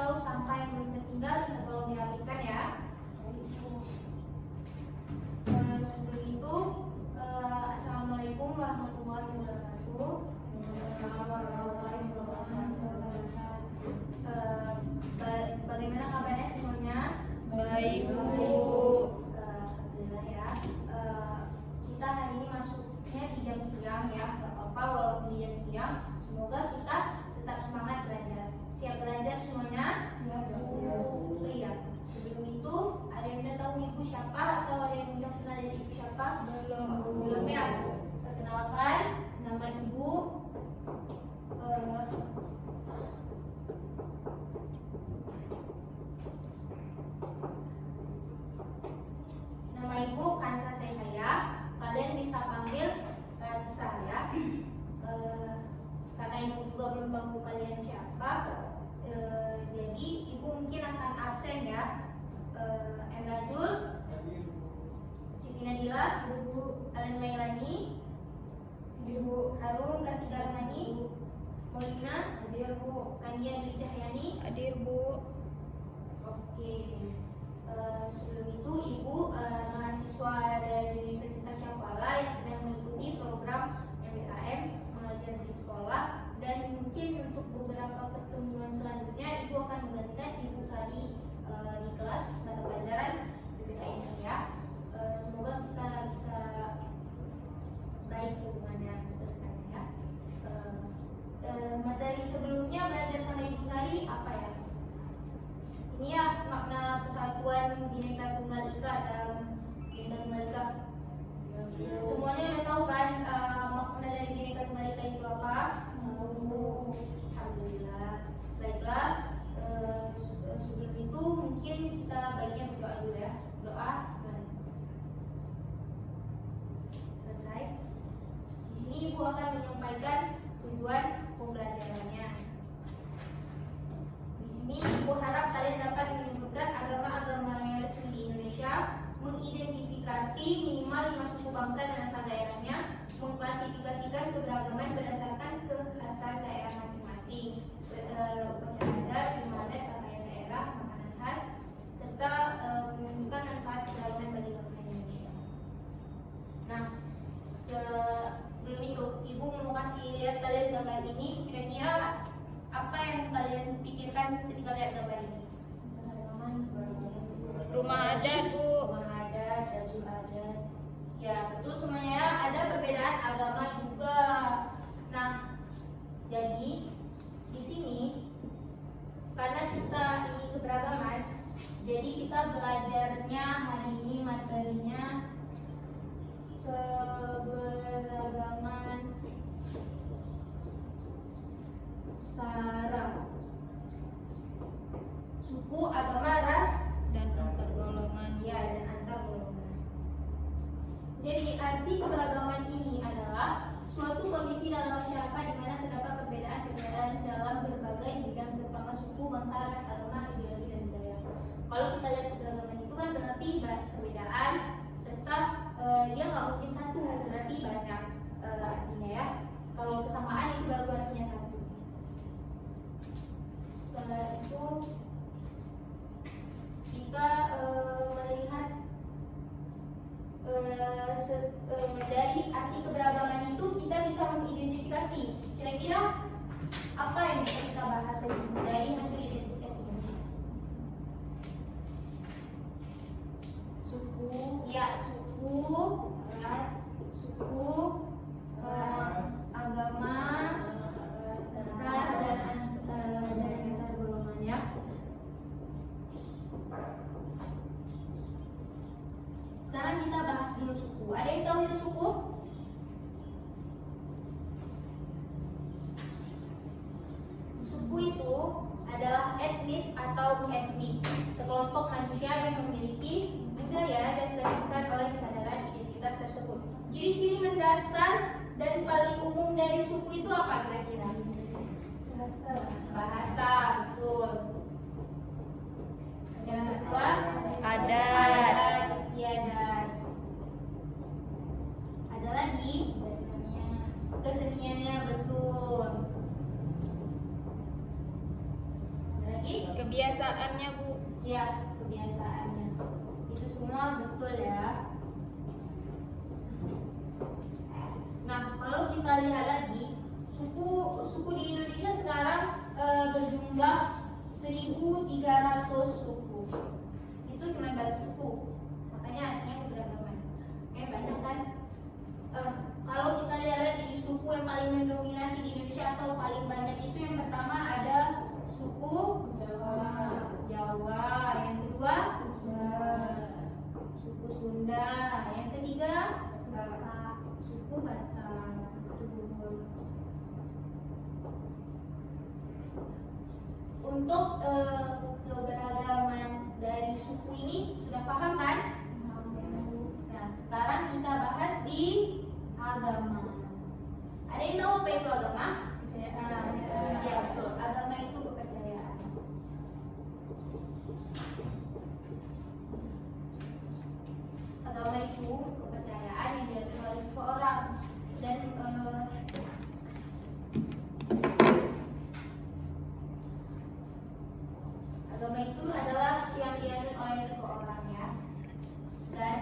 atau sampah yang belum tertinggal bisa tolong dirapikan ya. Sebelum itu, Assalamualaikum warahmatullahi wabarakatuh. Bagaimana kabarnya semuanya? Baik, Bu. Alhamdulillah ya. Kita hari ini masuknya di jam siang ya, nggak apa-apa walaupun di jam siang. Semoga kita tetap semangat belajar. Siap belajar semuanya? Oh iya. Sebelum itu, ada yang udah tahu ibu siapa atau ada yang udah kenal dari ibu siapa? Belum ya. Perkenalkan, nama ibu. Nama ibu Kansa Sehaya. Kalian bisa panggil Kansa ya. Karena ibu juga belum tahu kalian siapa, jadi ibu mungkin akan absen ya. Emrajul, Siti Nadila, Alen Mailani, Ibu Harum Kartika Rahmani, Molina, hadir Bu. Kania Dwi Cahyani, Hadir, Bu. Oke. Sebelum itu ibu mahasiswa dari Universitas Syafala yang sedang mengikuti program MBKM mengajar di sekolah, dan mungkin untuk beberapa pertemuan selanjutnya ibu akan menggantikan Ibu Sari di kelas mata pelajaran BBKM ini ya. Semoga kita bisa baik hubungannya ke depannya ya. Materi sebelumnya belajar sama Ibu Sari apa ya? Ini ya makna kesatuan Bhinneka Tunggal Ika dan Bhinneka Tunggal Ika. Semuanya udah tahu kan makna dari Bhinneka Tunggal Ika itu apa? Alhamdulillah. Baiklah, sebelum itu mungkin kita baiknya berdoa dulu ya. Doa. Selesai. Di sini ibu akan menyampaikan tujuan pembelajarannya. Di sini ibu harap kalian dapat menyebutkan agama-agama yang resmi di Indonesia, mengidentifikasi minimal 5 suku bangsa dan asal daerahnya, mengklasifikasikan keberagaman berdasarkan kekhasan daerah masing-masing, upacara adat, ilmu adat, pakaian daerah, makanan khas, serta menunjukkan manfaat keberagaman bagi bangsa Indonesia. Nah, sebelum itu ibu mau kasih lihat kalian gambar ini. Kira-kira apa yang kalian pikirkan ketika lihat gambar ini? Rumah adat, Bu. Rumah adat, baju adat. Ya, betul semuanya. Ada perbedaan agama juga. Nah, jadi di sini karena kita ini keberagaman, jadi kita belajarnya hari ini materinya keberagaman sara, suku, agama, ras, Dan antar golongan. ya, dan antar golongan. Jadi arti keberagaman ini adalah suatu kondisi dalam masyarakat di mana terdapat perbedaan-perbedaan dalam berbagai bidang, terutama suku, bangsa, ras, agama, ideologi, dan budaya. Kalau kita lihat keberagaman itu kan berarti perbedaan serta dia nggak mungkin satu, berarti banyak artinya ya. Kalau kesamaan itu baru artinya satu. Setelah itu kita melihat dari arti keberagaman itu kita bisa mengidentifikasi kira-kira apa yang bisa kita bahas dari hasil identifikasi ini. Suku, ya, suku, ras, agama, ras, dan antar golongan ya. Sekarang kita bahas dulu suku. Ada yang tahu itu suku? Suku itu adalah etnis atau etnik, sekelompok manusia yang memiliki budaya dan dilahirkan oleh kesadaran identitas tersebut. Ciri-ciri mendasar dan paling umum dari suku itu apa kira-kira? Bahasa, betul. Yang kedua, Adat. istiadat. Ada lagi keseniannya, betul. Ada lagi kebiasaannya, Bu. Ya, kebiasaannya. Itu semua betul ya. Nah, kalau kita lihat lagi, suku di Indonesia sekarang berjumlah 1.300 suku. Itu cuma baru suku, makanya artinya keberagaman. Banyak kan? Kalau kita lihat lagi suku yang paling mendominasi di Indonesia atau paling banyak itu yang pertama ada suku Jawa, yang kedua suku Sunda, yang ketiga suku Batak. Untuk keberagaman dari suku ini sudah paham kan? Nah, sekarang kita bahas di agama. Ada yang tahu apa itu agama? Ya, betul. Agama itu kepercayaan. Agama itu kepercayaan yang diakui oleh seseorang dan agama itu adalah yang diakui oleh seseorang ya. Dan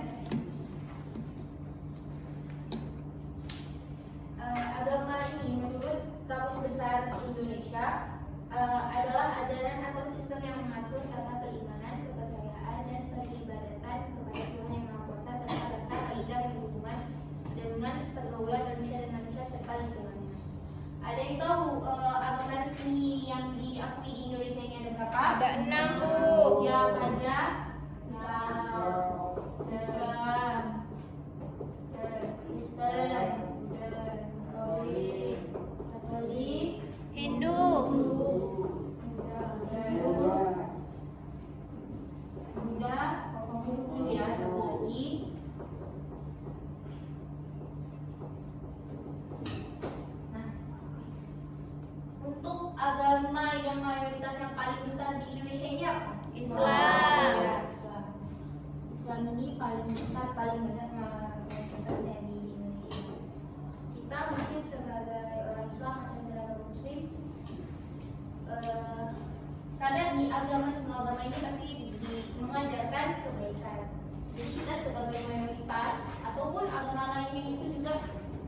agama ini menurut Kamus Besar Indonesia adalah ajaran atau sistem yang mengatur tata keimanan, kepercayaan, dan peribadatan kepada Tuhan Yang Maha Kuasa serta tata kaidah yang berhubungan dengan pergaulan manusia dan manusia serta lingkungannya. Ada yang tahu agama resmi yang diakui di Indonesia ini ada berapa? Ada 6, Bu. Ya, ada Islam, Kristen, Katolik, Hindu, Buddha, Konghucu ya, satu lagi. Nah, untuk agama yang mayoritas yang paling besar di Indonesia ini apa? Islam. Ya, Islam. Islam ini paling besar, paling banyak mayoritasnya di Indonesia. Kita mungkin sebagai orang Islam atau beragama Muslim, kadang di agama semua agama ini pasti mengajarkan kebaikan. Jadi kita sebagai mayoritas ataupun agama lainnya itu juga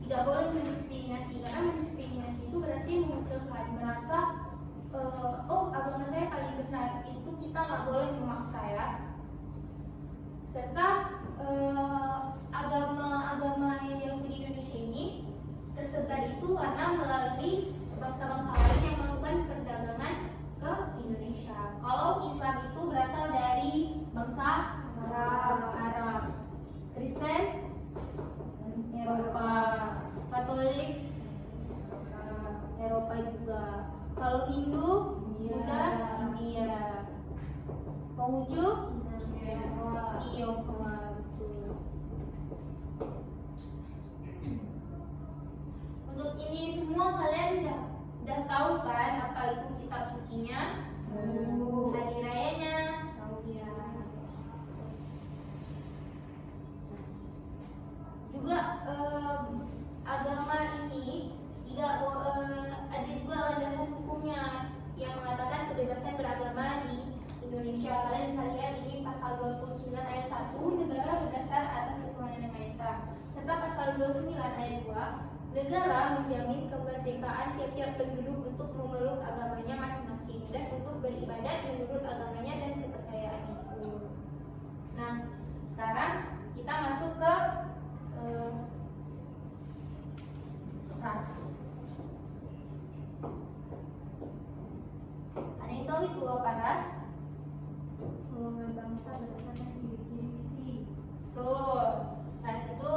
tidak boleh mendiskriminasi, karena mendiskriminasi itu berarti memunculkan merasa oh agama saya paling benar. Itu kita nggak boleh memaksa ya. Serta agama-agama yang diakui di Indonesia ini tersebar itu karena melalui bangsa-bangsa lain yang melakukan perdagangan ke Indonesia. Kalau Islam itu berasal dari bangsa Arab, Kristen Eropa, Katolik Eropa juga. Kalau Hindu Buddha India, Konghucu Tiongkok. Untuk ini semua kalian udah tahu kan apa itu kitab sucinya? Hari rayanya? Ya. Juga agama ini tidak ada juga landasan hukumnya yang mengatakan kebebasan beragama di Indonesia. Kalian bisa lihat ini pasal 29 ayat 1, negara berdasar atas ketuhanan yang Maha Esa. Serta pasal 29 ayat 2, negara menjamin kemerdekaan tiap-tiap penduduk untuk memeluk agamanya masing-masing dan untuk beribadat menurut agamanya dan kepercayaan itu. Nah, sekarang kita masuk ke ras. Ada yang tahu itu apa ras? Golongan bangsa berdasarkan ciri-ciri visi. Tuh, ras itu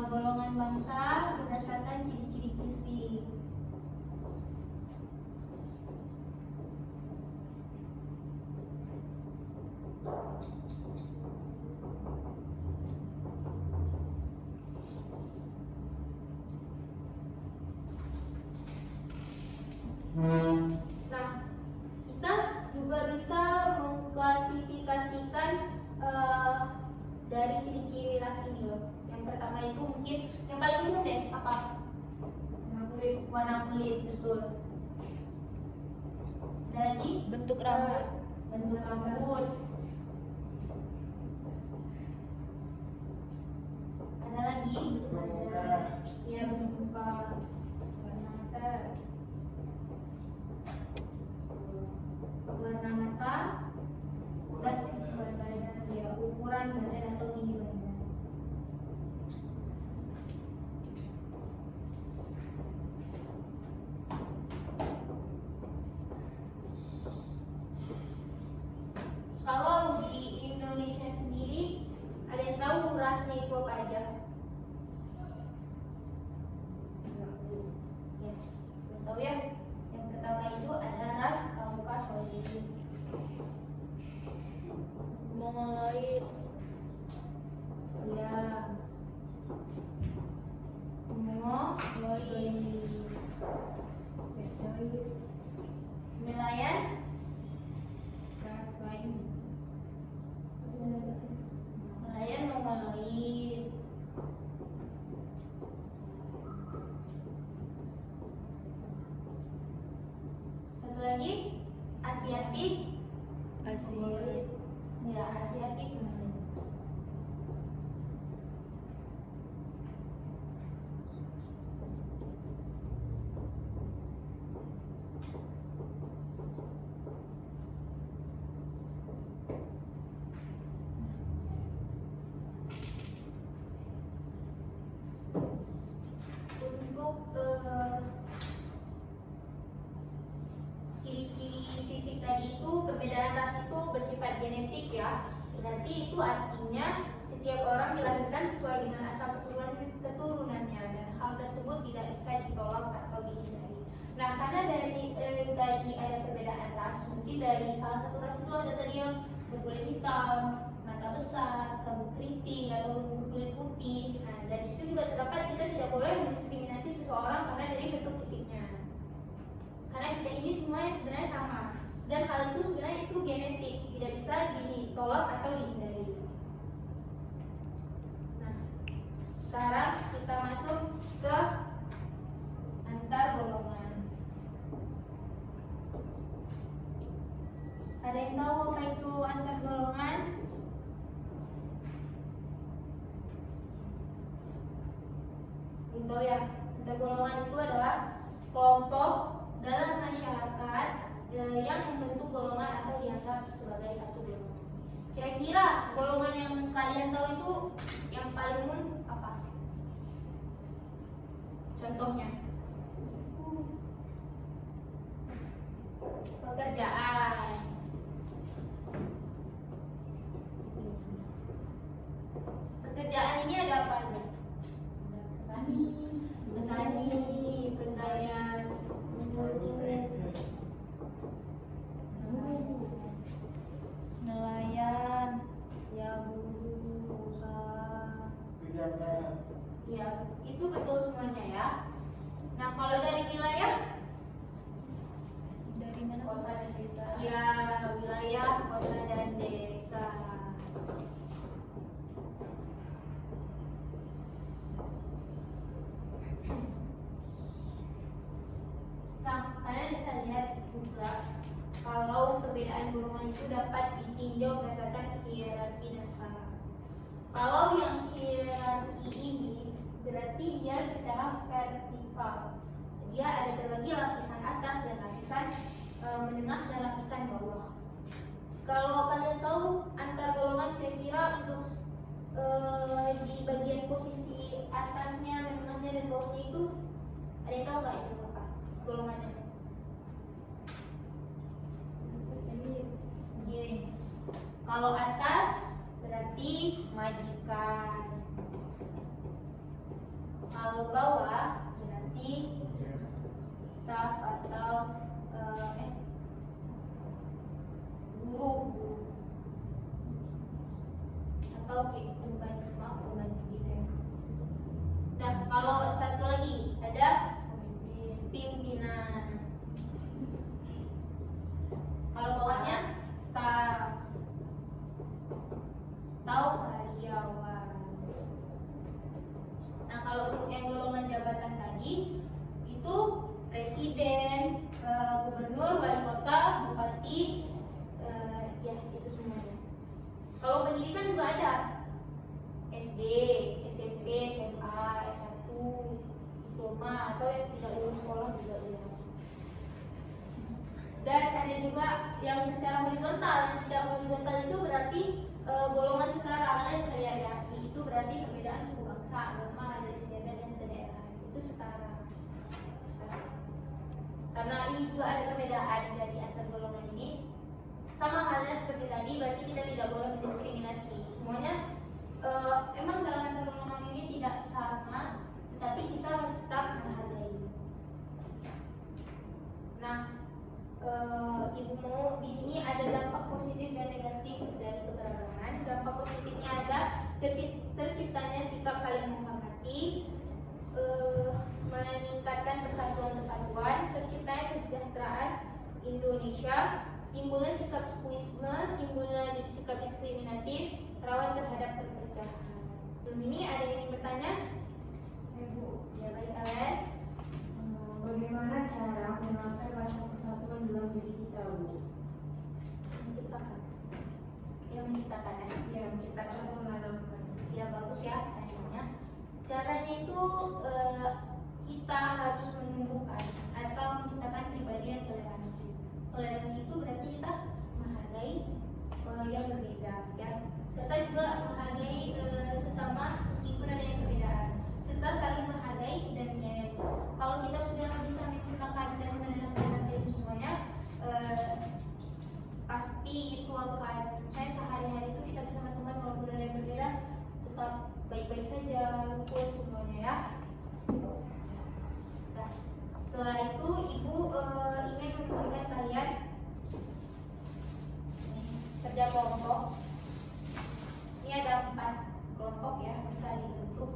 golongan bangsa berdasarkan ciri-ciri visi. Nah, kita juga bisa mengklasifikasikan dari ciri-ciri ras ini loh. Yang pertama itu mungkin yang paling umum deh, apa? Warna kulit, betul. Ada lagi? Bentuk rambut. Bentuk rambut. Ada lagi? Iya, bentuk muka. Warna mata. Warna mata. Dan ukuran badan. Ya, ukuran badan atau tinggi badan. Kalau di Indonesia sendiri, ada yang tahu rasnya itu apa aja? Ya, belum tahu ya. Yang pertama itu ada ras Kaukasoid. Mongoloid. Ya, Mongoloid. Himalayan. Himalayan Mongoloid. Satu lagi Asiatik. Asia. Ya, Asiatik. Untuk ciri-ciri fisik tadi itu, perbedaan ras itu bersifat genetik ya. Berarti itu artinya setiap orang dilahirkan sesuai dengan asal keturunannya, dan hal tersebut tidak bisa ditolak atau dihindari. Nah, karena dari tadi ada perbedaan ras, mungkin dari salah satu ras itu ada tadi yang berkulit hitam, mata besar, rambut keriting atau berkulit putih. Nah, dari situ juga terdapat kita tidak boleh mendiskriminasi seseorang karena dari bentuk fisiknya. Karena kita ini semuanya sebenarnya sama, dan hal itu sebenarnya itu genetik, tidak bisa ditolak atau dihindari. Nah, sekarang kita masuk ke antar golongan. Ada yang tahu apa itu antar golongan? Belum tahu ya? Antar golongan itu adalah kelompok dalam masyarakat yang membentuk golongan atau dianggap sebagai satu golongan. Kira-kira golongan yang kalian tahu itu yang paling umum apa? Contohnya pekerjaan. Pekerjaan ini ada apa aja? Petani, pencarian, Nelayan. ya guru, usaha. Ya, itu betul semuanya ya. Nah, kalau dari wilayah, Dari mana? kota dan desa. Ya, wilayah, kota dan desa. Nah, kalian bisa lihat juga kalau perbedaan golongan itu dapat ditinjau berdasarkan hierarki dan skala. Kalau yang hierarki ini berarti dia secara vertikal. Dia ada terbagi lapisan atas dan lapisan menengah dan lapisan bawah. Kalau kalian tahu antar golongan kira-kira untuk di bagian posisi atasnya, menengahnya dan bawahnya itu ada yang tahu nggak itu apa golongannya? Gini. Kalau atas berarti majikan. Kalau bawah berarti staf atau guru atau pembantu gitu ya. Nah, kalau satu lagi ada pimpinan. Kalau bawahnya staf atau karyawan. Nah, kalau untuk yang golongan jabatan tadi itu presiden, Kalau pendidikan juga ada SD, SMP, SMA, S1, diploma atau yang tidak lulus sekolah juga ada. Dan ada juga yang secara horizontal. Yang secara horizontal itu berarti golongan setara. Kalian bisa lihat ya, itu berarti perbedaan suku bangsa, agama, dari istiadat dan daerah itu setara. Karena ini juga ada perbedaan dari antar golongan ini. Sama halnya seperti tadi, berarti kita tidak boleh mendiskriminasi. Semuanya emang dalam antar golongan ini tidak sama, tetapi kita harus tetap menghargai. Nah, Ibu mau di sini ada dampak positif dan negatif dari keberagaman. Dampak positifnya ada terciptanya sikap saling menghormati, meningkatkan persatuan-kesatuan, terciptanya kesejahteraan Indonesia, timbulnya sikap sukuisme, timbulnya sikap diskriminatif, rawan terhadap perpecahan. Sebelum ini ada yang ingin bertanya? Saya Bu, Ya baik kalian. bagaimana cara menanamkan rasa persatuan dalam diri kita, Bu? Menciptakan. Ya menciptakan ya. Ya, menciptakan atau menanamkan. Ya bagus ya caranya. Caranya itu kita harus menumbuhkan atau menciptakan pribadi yang toleransi. Toleransi itu berarti kita menghargai yang berbeda ya, serta juga menghargai sesama meskipun ada yang perbedaan, serta saling menghargai dan menyayangi. Kalau kita sudah bisa menciptakan dan menanamkan rasa itu semuanya, pasti itu akan sehari-hari itu kita bersama teman walaupun ada yang berbeda tetap baik-baik saja, rukun semuanya ya. Nah, setelah itu Ibu ingin memberikan kalian kerja kelompok. Ini ada 4 kelompok ya, bisa dibentuk.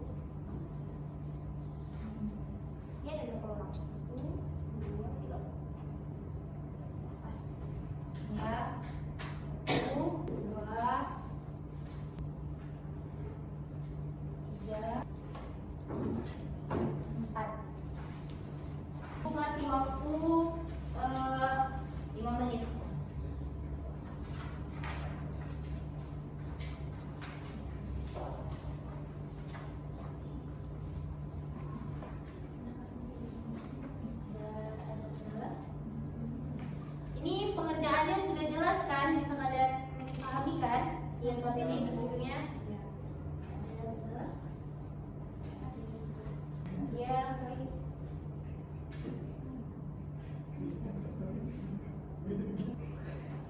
Ini ada berapa orang? 1, 2, 3. Pas. Ya. 1, 2, 3, 4. Aku kasih waktu 5 menit. Ini pengerjaannya sudah jelas kan? Bisa kalian pahami kan? Yang KPD bentuknya. Ya, baik.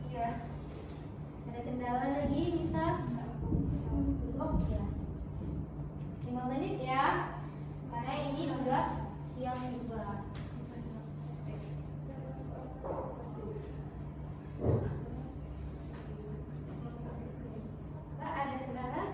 Iya. Ada kendala lagi bisa? Oh iya. 5 menit ya. Karena ini sudah siang juga. Kak, ada kendala?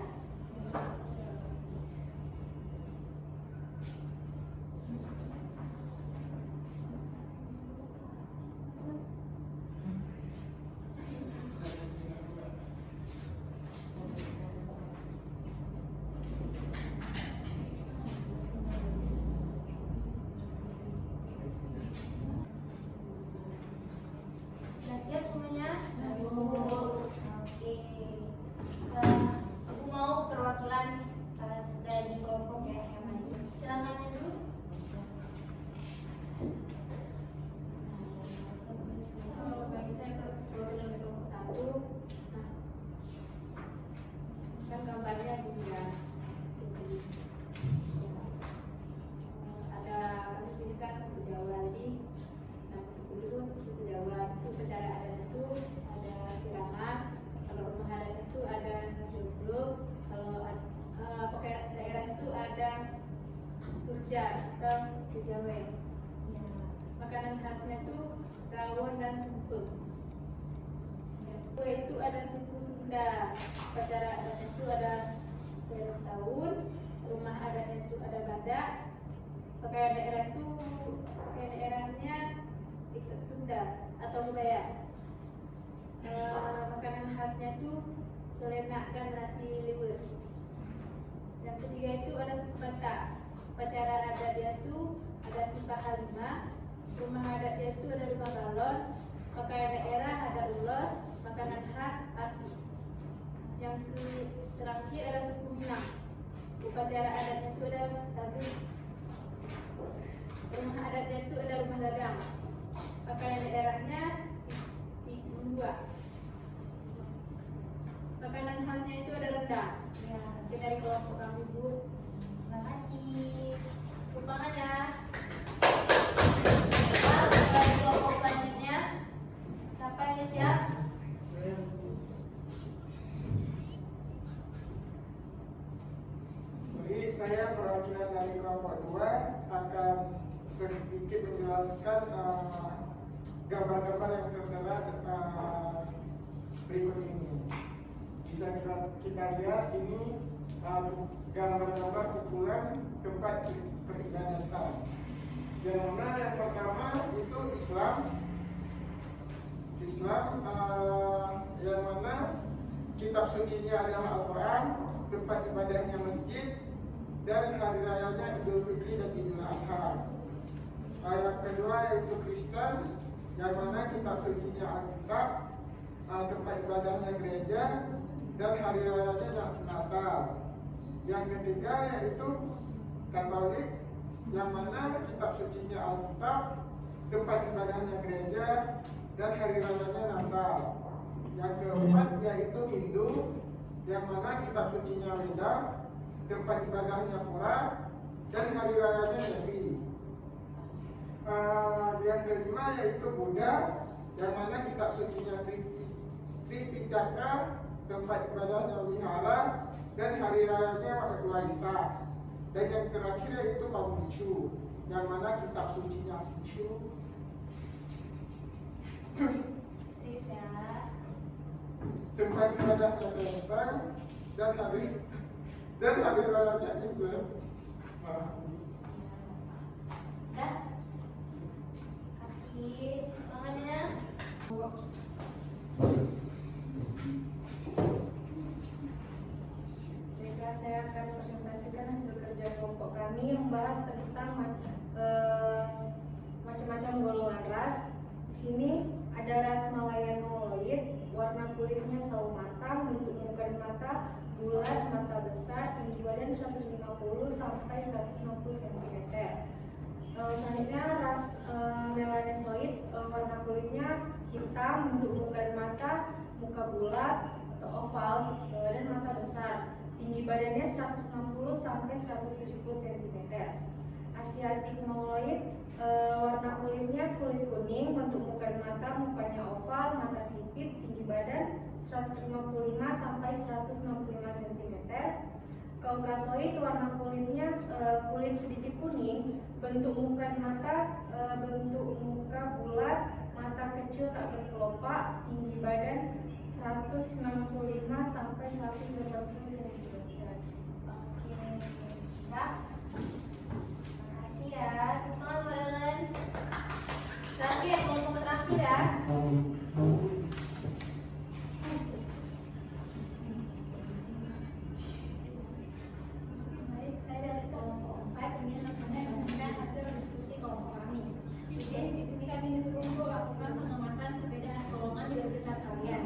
Sudah siap semuanya? Oke. Aku mau perwakilan dari kelompok ya yang maju. Silakan dulu. Bagi saya perwakilan kelompok 1, kan gambarnya di sini. Ada pendidikan suku Jawa ini, nah suku itu suku Jawa. Itu upacara adat itu ada siraman, kalau rumah adat itu ada jomblo, kalau pakai daerah itu ada surja atau kejawen. Makanan khasnya itu rawon dan tumpeng. Kue itu ada suku Sunda, upacara adat itu ada setiap tahun, rumah adatnya itu ada badak, pakaian daerahnya ikut Sunda atau budaya. Makanan khasnya itu solenak dan nasi liwet. Yang ketiga itu ada suku Batak, upacara adatnya itu ada simpah halimah, rumah adatnya itu ada rumah balon, pakaian daerah ada ulos, makanan khas asi. Yang kelasnya itu ada rendah. Ya, Mungkin dari kelompok kami Bu. terima kasih. Lupakan ya. Kelompok selanjutnya. Siapa yang siap? Jadi saya perwakilan dari kelompok 2 akan sedikit menjelaskan gambar-gambar yang tertera berikut ini. Bisa kita lihat ini gambar-gambar kumpulan tempat peribadatan. Yang mana yang pertama itu Islam, yang mana kitab sucinya adalah Al-Quran, tempat ibadahnya masjid, dan hari rayanya Idul Fitri dan Idul Adha. Yang kedua yaitu Kristen, yang mana kitab sucinya Alkitab, tempat ibadahnya gereja, dan hari rayanya Natal. Yang ketiga yaitu Katolik, yang mana kitab sucinya Alkitab, tempat ibadahnya gereja, dan hari rayanya Natal. Yang keempat yaitu Hindu, yang mana kitab sucinya Weda, tempat ibadahnya Pura, dan hari rayanya Nyepi. Yang kelima yaitu Buddha, yang mana kitab sucinya Tripitaka, tempat ibadahnya Wihara, dan hari rayanya Waisak. Dan yang terakhir yaitu Konghucu, yang mana kitab sucinya Sichu, Serius ya. tempat ibadahnya Benteng, dan hari rayanya Imlek. Dah. Kasih tangannya. Baiklah, saya akan presentasikan hasil kerja kelompok kami yang membahas tentang macam-macam golongan ras. Di sini ada ras Malayan Mongoloid, warna kulitnya sawo matang, bentuk muka dan mata bulat, mata besar, tinggi badan 150 sampai 160 cm. Selanjutnya ras Melanesoid, warna kulitnya hitam, bentuk muka dan mata, muka bulat atau oval, dan mata besar. Tinggi badannya 160 sampai 170 cm. Asiatic Mongoloid, warna kulitnya kulit kuning, bentuk muka dan mata, mukanya oval, mata sipit, tinggi badan 155 sampai 165 cm. Caucasoid, warna kulitnya kulit sedikit kuning, bentuk muka dan mata, bentuk muka bulat, mata kecil tak berkelopak, tinggi badan 165 sampai 180 cm. Oke. Dah. Makasih ya. Tangan barengan. Terakhir, kelompok terakhir ya. Baik, saya dari kelompok 4 ingin mempresentasikan hasil diskusi kelompok kami. Jadi di sini kami disuruh untuk lakukan pengamatan perbedaan golongan di sekitar kalian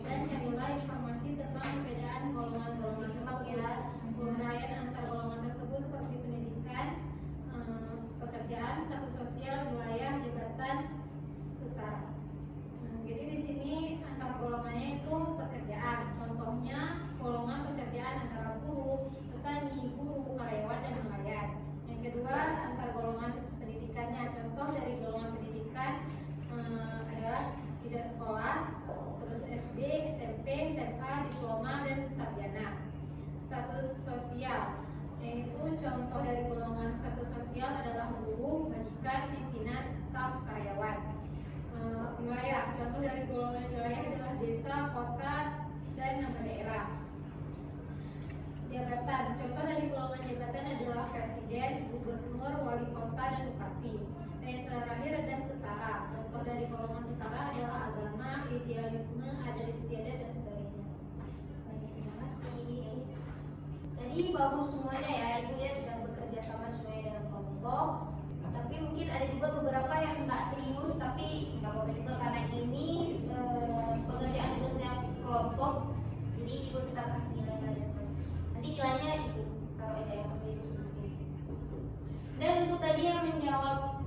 dan carilah informasi tentang perbedaan golongan-golongan tersebut ya. Uraian antar golongan tersebut seperti pendidikan, pekerjaan, status sosial, wilayah, jabatan, setara. Jadi di sini antar golongannya itu pekerjaan. Contohnya golongan pekerjaan antara buruh, petani, guru, karyawan, dan nelayan. Yang kedua antar golongan pendidikannya. Contoh dari golongan pendidikan adalah tidak sekolah, terus SD, SMP, SMA, diploma, dan sarjana. Status sosial, yaitu contoh dari golongan status sosial adalah buruh, majikan, pimpinan, staf, karyawan. Wilayah, contoh dari golongan wilayah adalah desa, kota, dan nama daerah. Jabatan, contoh dari golongan jabatan adalah presiden, gubernur, wali kota, dan bupati. Dan yang terakhir ada setara, contoh dari golongan setara adalah agama, idealisme, adat istiadat, dan sebagainya. Baik, terima kasih. Jadi bagus semuanya ya, ibu ya sudah bekerja sama semuanya dalam kelompok. Tapi mungkin ada juga beberapa yang nggak serius, tapi nggak apa-apa juga karena ini pekerjaan tugasnya kelompok. Jadi ibu tetap kasih nilai kalian. Nanti nilainya ibu taruh aja yang serius sedikit. Dan untuk tadi yang menjawab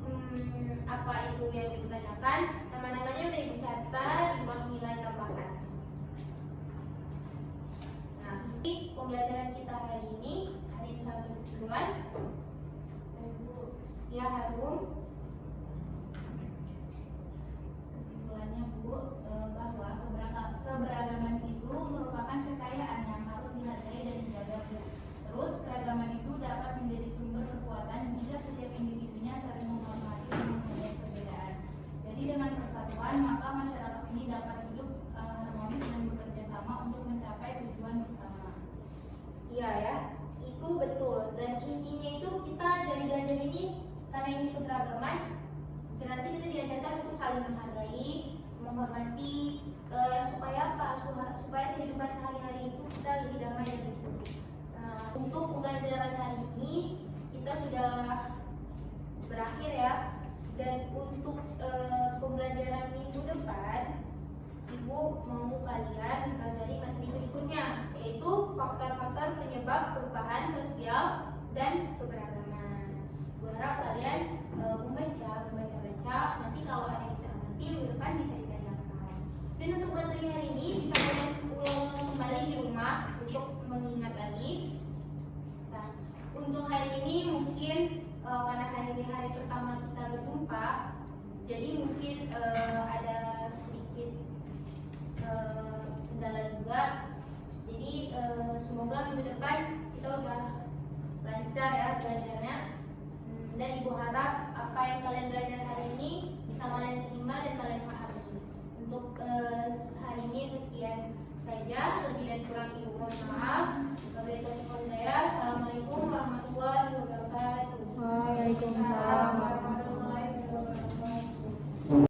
apa itu yang ibu tanyakan, nama-namanya udah ibu catat, ibu kasih nilai tambahan. Imran? Ya Harum.